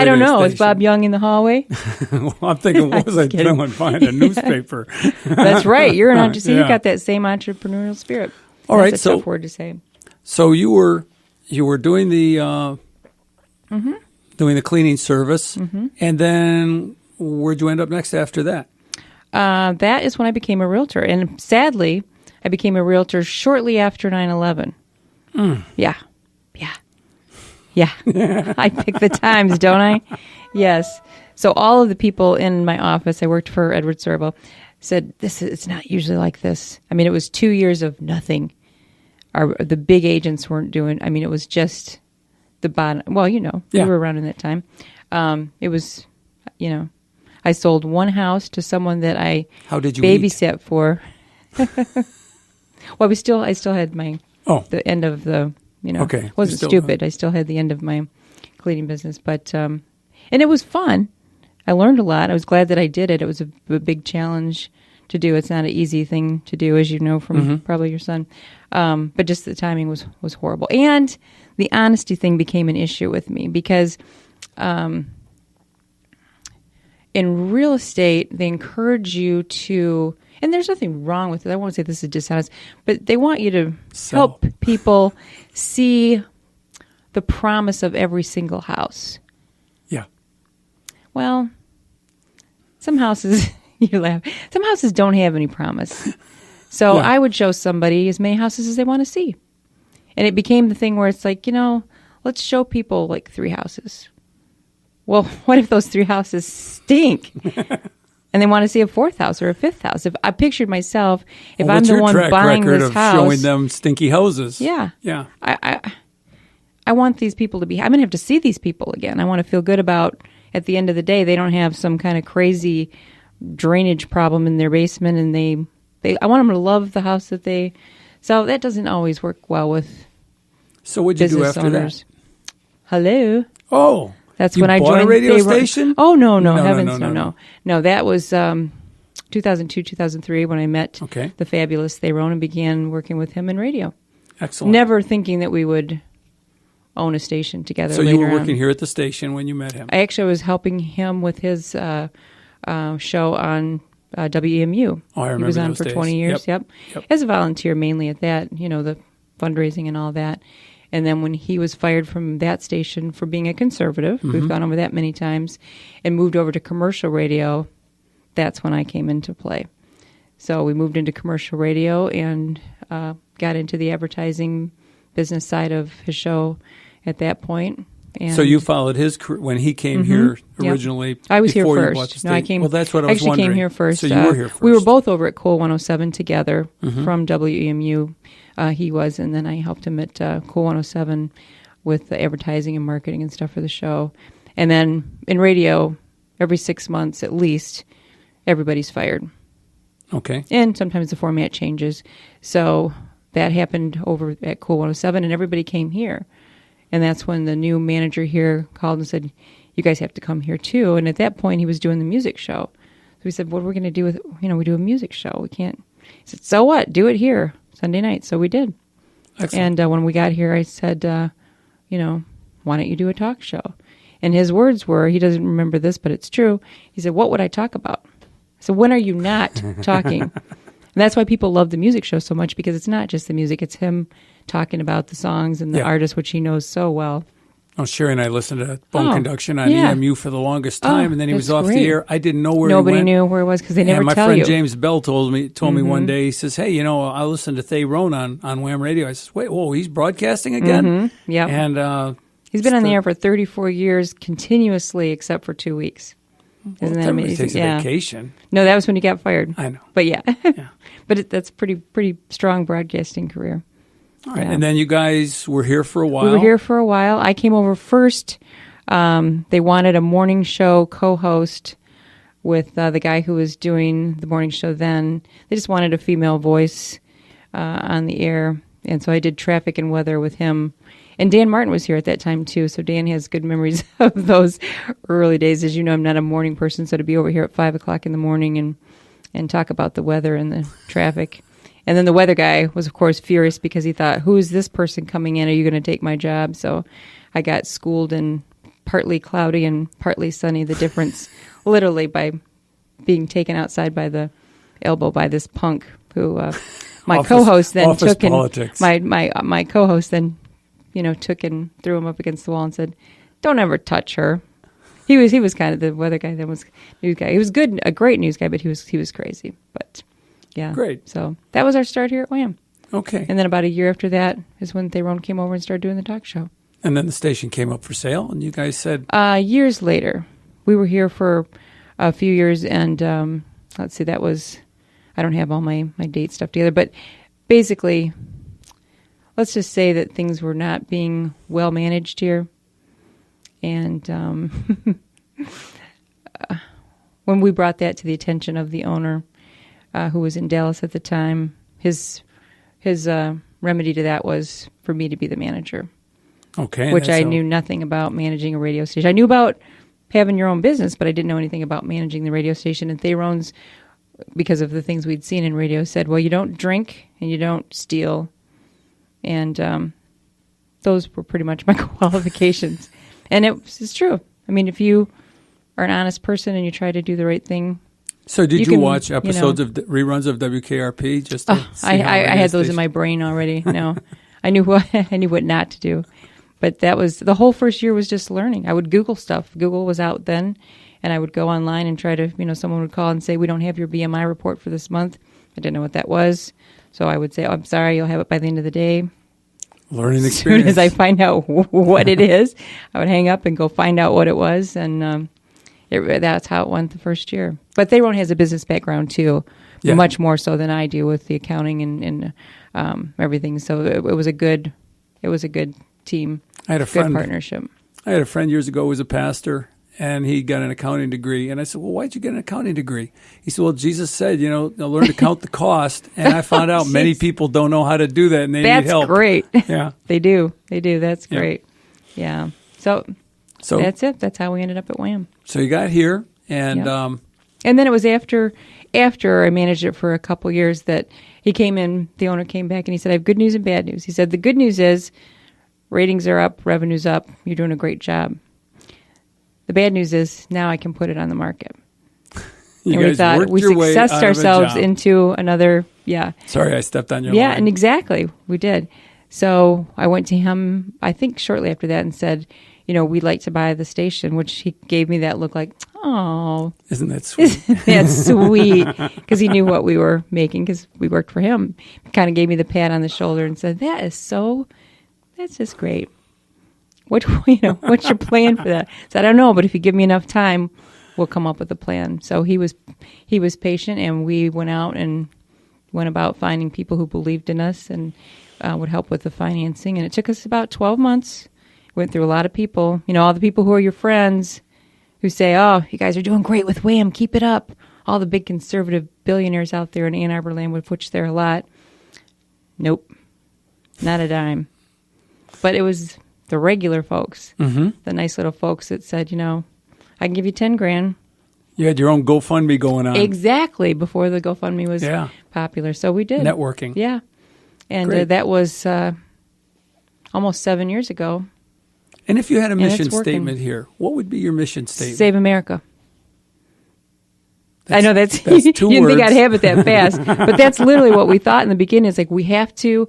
I don't know. Is Bob Young in the hallway? Well, I'm thinking, what was I doing? Find a newspaper. That's right. You're an entrepreneur. You got that same entrepreneurial spirit. All right. That's a tough word to say. So you were doing the doing the cleaning service, and then where'd you end up next after that? That is when I became a realtor, and sadly, I became a realtor shortly after 9/11. Yeah. I pick the times, don't I? Yes. So all of the people in my office, I worked for Edward Sorbo, said, it's not usually like this. I mean, it was 2 years of nothing. The big agents weren't doing, I mean, it was just the bottom. Well, you were around in that time. It was, I sold one house to someone that I babysat for. Well, I still had the end of the, okay. Wasn't stupid. I still had the end of my cleaning business, but, and it was fun. I learned a lot. I was glad that I did it. It was a big challenge to do. It's not an easy thing to do, as you know from probably your son. But just the timing was horrible. And the honesty thing became an issue with me because, in real estate, they encourage you to, and there's nothing wrong with it. I won't say this is dishonest, but they want you to help people see the promise of every single house. Yeah. Well, some houses, you laugh, some houses don't have any promise. So I would show somebody as many houses as they want to see. And it became the thing where it's like, let's show people like 3 houses. Well, what if those 3 houses stink? And they want to see a 4th house or a 5th house. If I pictured myself, if I'm the one buying this house, showing them stinky houses. Yeah. I I want these people to be, I'm going to have to see these people again. I want to feel good about, at the end of the day, they don't have some kind of crazy drainage problem in their basement, and I want them to love the house that they, so that doesn't always work well with So what'd you do after owners. that? Hello. Oh. That's when I joined a radio station? Oh, no, heavens, no. No, that was 2002, 2003 when I met the fabulous Theron and began working with him in radio. Excellent. Never thinking that we would own a station together. So later you were working on. here at the station when you met him? I actually was helping him with his show on WEMU. Oh, I remember He was on those for days. 20 years, yep. As a volunteer mainly at that, the fundraising and all that. And then when he was fired from that station for being a conservative, we've gone over that many times, and moved over to commercial radio, that's when I came into play. So we moved into commercial radio and got into the advertising business side of his show at that point. And so you followed his career when he came here originally? I was here before first. You bought the state? No, I came. Well, that's what I was actually wondering. Came here first. So you were here first. We were both over at Cool 107 together from WEMU. He was, and then I helped him at Cool 107 with the advertising and marketing and stuff for the show. And then in radio, every 6 months at least, everybody's fired. Okay. And sometimes the format changes. So that happened over at Cool 107, and everybody came here. And that's when the new manager here called and said, you guys have to come here too. And at that point, he was doing the music show. So we said, what are we going to do with, we do a music show. We can't. He said, so what? Do it here Sunday night. So we did. Excellent. And when we got here, I said, why don't you do a talk show? And his words were, he doesn't remember this, but it's true. He said, what would I talk about? I said, when are you not talking? And that's why people love the music show so much, because it's not just the music. It's him talking about the songs and the artists, which he knows so well. Oh, Sherry and I listened to Bone Conduction on EMU for the longest time, and then he was off the air. I didn't know where Nobody he went. knew where it was because they never tell you. And tell my friend you. James Bell told me one day, he says, hey, I listened to Theron on Wham Radio. I says, wait, whoa, he's broadcasting again? Yeah. And he's been on the air for 34 years continuously, except for 2 weeks. Isn't that amazing? Takes a vacation. No, that was when he got fired. I know. But but that's pretty strong broadcasting career. All right, and then you guys were here for a while. We were here for a while. I came over first. They wanted a morning show co-host with the guy who was doing the morning show then. They just wanted a female voice on the air. And so I did traffic and weather with him. And Dan Martin was here at that time, too. So Dan has good memories of those early days. As you know, I'm not a morning person, so to be over here at 5 o'clock in the morning and talk about the weather and the traffic. And then the weather guy was, of course, furious because he thought, who is this person coming in? Are you going to take my job? So I got schooled in partly cloudy and partly sunny. The difference, literally, by being taken outside by the elbow by this punk who my co-host then took politics. and my co-host then took and threw him up against the wall and said, "Don't ever touch her." He was kind of the weather guy. That was news guy. He was good, a great news guy, but he was crazy. But yeah, great. So that was our start here at Wham. Okay. And then about a year after that is when Theron came over and started doing the talk show. And then the station came up for sale, and you guys said... Years later. We were here for a few years, and let's see, that was... I don't have all my date stuff together, but basically, let's just say that things were not being well managed here. And when we brought that to the attention of the owner, who was in Dallas at the time, his remedy to that was for me to be the manager. Okay. Which I knew nothing about managing a radio station. I knew about having your own business, but I didn't know anything about managing the radio station. And Theron's, because of the things we'd seen in radio, said, well, you don't drink and you don't steal. And those were pretty much my qualifications. And it's true. I mean, if you are an honest person and you try to do the right thing. So did you watch episodes of reruns of WKRP? Just to see I had those in my brain already. No, I knew what not to do. But that was the whole first year was just learning. I would Google stuff. Google was out then, and I would go online and try to, someone would call and say, we don't have your BMI report for this month. I didn't know what that was. So I would say, I'm sorry, you'll have it by the end of the day. Learning experience. As soon as I find out what it is, I would hang up and go find out what it was. And that's how it went the first year. But Theron has a business background, too, much more so than I do with the accounting and everything. So it was a good team. I had a friend, good partnership. I had a friend years ago who was a pastor, and he got an accounting degree. And I said, well, why'd you get an accounting degree? He said, well, Jesus said, learn to count the cost. And I found out many people don't know how to do that, and they need help. That's great. Yeah. They do. That's great. Yeah. So that's it. That's how we ended up at Wham. So you got here, and... and then it was after I managed it for a couple years that he came in, the owner came back, and he said, I have good news and bad news. He said, the good news is ratings are up, revenue's up, you're doing a great job. The bad news is now I can put it on the market. You and guys we thought worked we your way successed out of a ourselves job. into another, Sorry, I stepped on your Yeah, line. and exactly, we did. So I went to him, I think shortly after that, and said, we'd like to buy the station, which he gave me that look like, oh. Isn't that sweet? That's sweet. Because he knew what we were making because we worked for him. He kind of gave me the pat on the shoulder and said, that's just great. What's your plan for that? I said, I don't know, but if you give me enough time, we'll come up with a plan. So he was patient, and we went out and went about finding people who believed in us and would help with the financing. And it took us about 12 months. Went through a lot of people, all the people who are your friends who say, oh, you guys are doing great with Wham, keep it up. All the big conservative billionaires out there in Ann Arbor land, of which there are a lot. Nope, not a dime. But it was the regular folks, the nice little folks that said, I can give you 10 grand. You had your own GoFundMe going on. Exactly, before the GoFundMe was popular. So we did. Networking. Yeah. And that was almost 7 years ago. And if you had a mission statement here, what would be your mission statement? Save America. I know that's 2 you didn't words. think I'd have it that fast, but that's literally what we thought in the beginning. It's like we have to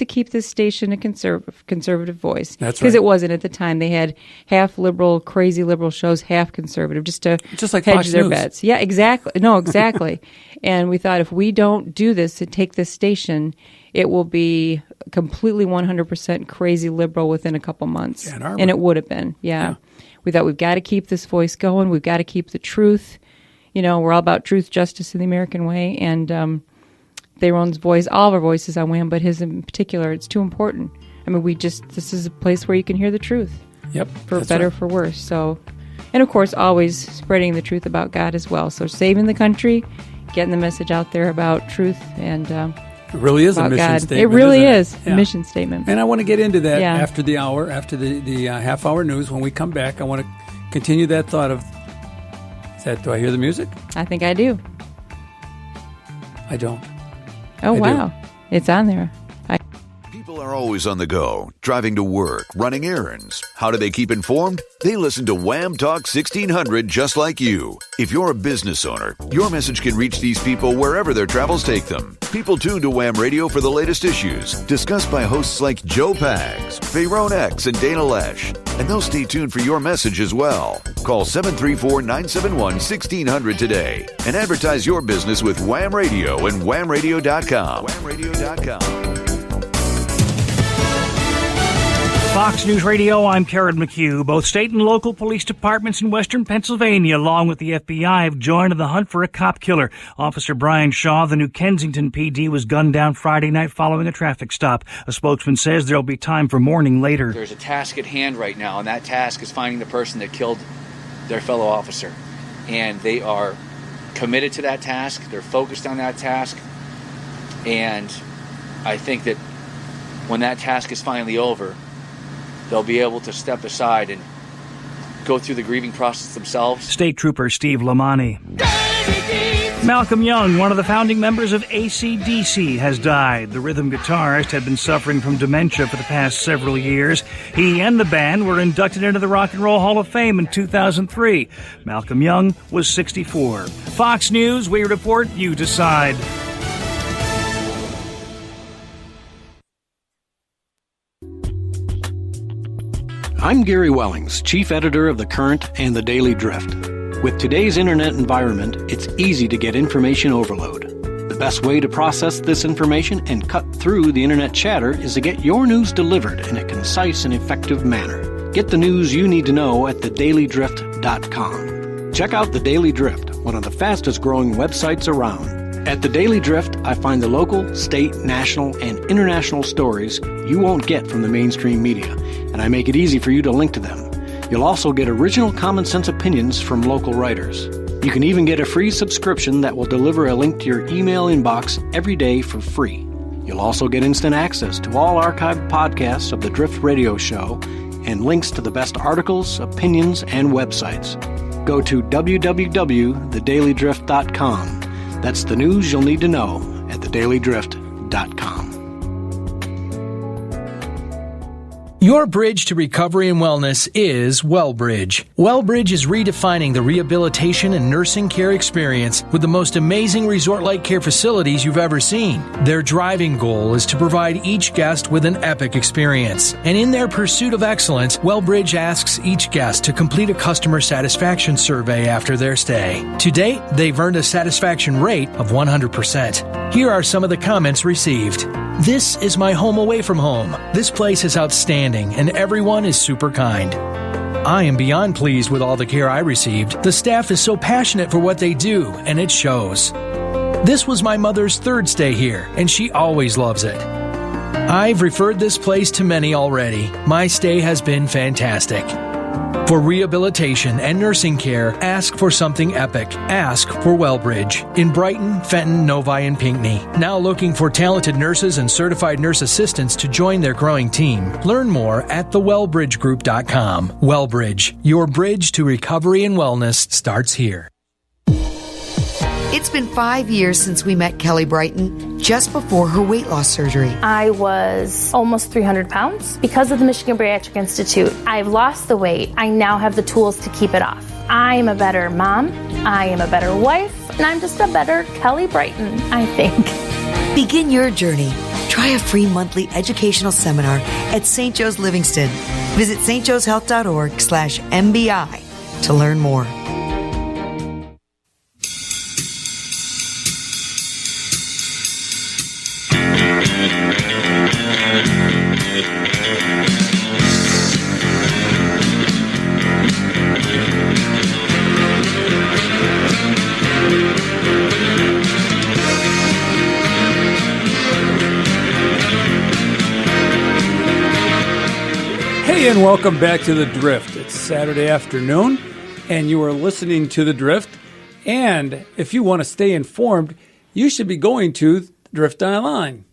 keep this station a conservative voice. That's right. Because it wasn't at the time. They had half liberal, crazy liberal shows, half conservative, just like hedge Fox their News. bets. Yeah, exactly. No, exactly. And we thought if we don't do this and take this station, it will be completely 100% crazy liberal within a couple months. Ann Arbor. And it would have been. Yeah. We thought we've got to keep this voice going. We've got to keep the truth. We're all about truth, justice, and the American way. And Theron's voice, all of our voices on Wham, but his in particular, it's too important. I mean, this is a place where you can hear the truth. Yep. For better, or for worse. So, and of course, always spreading the truth about God as well. So saving the country, getting the message out there about truth and it really is a mission God. statement. It really is Yeah. a mission statement. And I want to get into that Yeah. after the hour, after the half-hour news. When we come back, I want to continue that thought of, do I hear the music? I think I do. I don't. Oh, I wow. do. It's on there. People are always on the go, driving to work, running errands. How do they keep informed? They listen to Wham Talk 1600 just like you. If you're a business owner, your message can reach these people wherever their travels take them. People tune to Wham Radio for the latest issues, discussed by hosts like Joe Pags, Fayron X, and Dana Lesh. And they'll stay tuned for your message as well. Call 734-971-1600 today and advertise your business with Wham Radio and whamradio.com. Whamradio.com. Fox News Radio, I'm Karen McHugh. Both state and local police departments in western Pennsylvania, along with the FBI, have joined in the hunt for a cop killer. Officer Brian Shaw of the New Kensington PD was gunned down Friday night following a traffic stop. A spokesman says there'll be time for mourning later. There's a task at hand right now, and that task is finding the person that killed their fellow officer. And they are committed to that task. They're focused on that task. And I think that when that task is finally over, they'll be able to step aside and go through the grieving process themselves. State Trooper Steve Lamani. Malcolm Young, one of the founding members of AC/DC, has died. The rhythm guitarist had been suffering from dementia for the past several years. He and the band were inducted into the Rock and Roll Hall of Fame in 2003. Malcolm Young was 64. Fox News, we report, you decide. I'm Gary Wellings, Chief Editor of The Current and The Daily Drift. With today's internet environment, it's easy to get information overload. The best way to process this information and cut through the internet chatter is to get your news delivered in a concise and effective manner. Get the news you need to know at thedailydrift.com. Check out The Daily Drift, one of the fastest growing websites around. At The Daily Drift, I find the local, state, national, and international stories you won't get from the mainstream media, and I make it easy for you to link to them. You'll also get original common sense opinions from local writers. You can even get a free subscription that will deliver a link to your email inbox every day for free. You'll also get instant access to all archived podcasts of the Drift Radio Show and links to the best articles, opinions, and websites. Go to www.thedailydrift.com. That's the news you'll need to know at thedailydrift.com. Your bridge to recovery and wellness is WellBridge. WellBridge is redefining the rehabilitation and nursing care experience with the most amazing resort-like care facilities you've ever seen. Their driving goal is to provide each guest with an epic experience. And in their pursuit of excellence, WellBridge asks each guest to complete a customer satisfaction survey after their stay. To date, they've earned a satisfaction rate of 100%. Here are some of the comments received. This is my home away from home. This place is outstanding and everyone is super kind. I am beyond pleased with all the care I received. The staff is so passionate for what they do and it shows. This was my mother's third stay here and she always loves it. I've referred this place to many already. My stay has been fantastic. For rehabilitation and nursing care, ask for something epic. Ask for WellBridge in Brighton, Fenton, Novi, and Pinckney. Now looking for talented nurses and certified nurse assistants to join their growing team. Learn more at thewellbridgegroup.com. WellBridge, your bridge to recovery and wellness starts here. It's been 5 years since we met Kelly Brighton, just before her weight loss surgery. I was almost 300 pounds. Because of the Michigan Bariatric Institute, I've lost the weight. I now have the tools to keep it off. I am a better mom, I am a better wife, and I'm just a better Kelly Brighton, I think. Begin your journey. Try a free monthly educational seminar at St. Joe's Livingston. Visit stjoeshealth.org/MBI to learn more. Hey, and welcome back to The Drift. It's Saturday afternoon, and you are listening to The Drift. And if you want to stay informed, you should be going to Drift Online.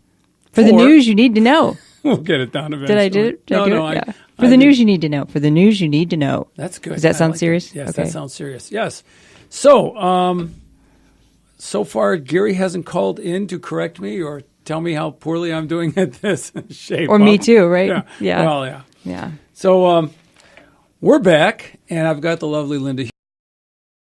For the news you need to know. We'll get it down eventually. Did I do it? No, yeah. For the news you need to know. For the news you need to know. That's good. Does that sound serious? Yes, okay. That sounds serious. Yes. So, so far, Gary hasn't called in to correct me or tell me how poorly I'm doing at this. Shape Or up. me too, right? Yeah. Yeah. Well, yeah. Yeah. So we're back, and I've got the lovely Linda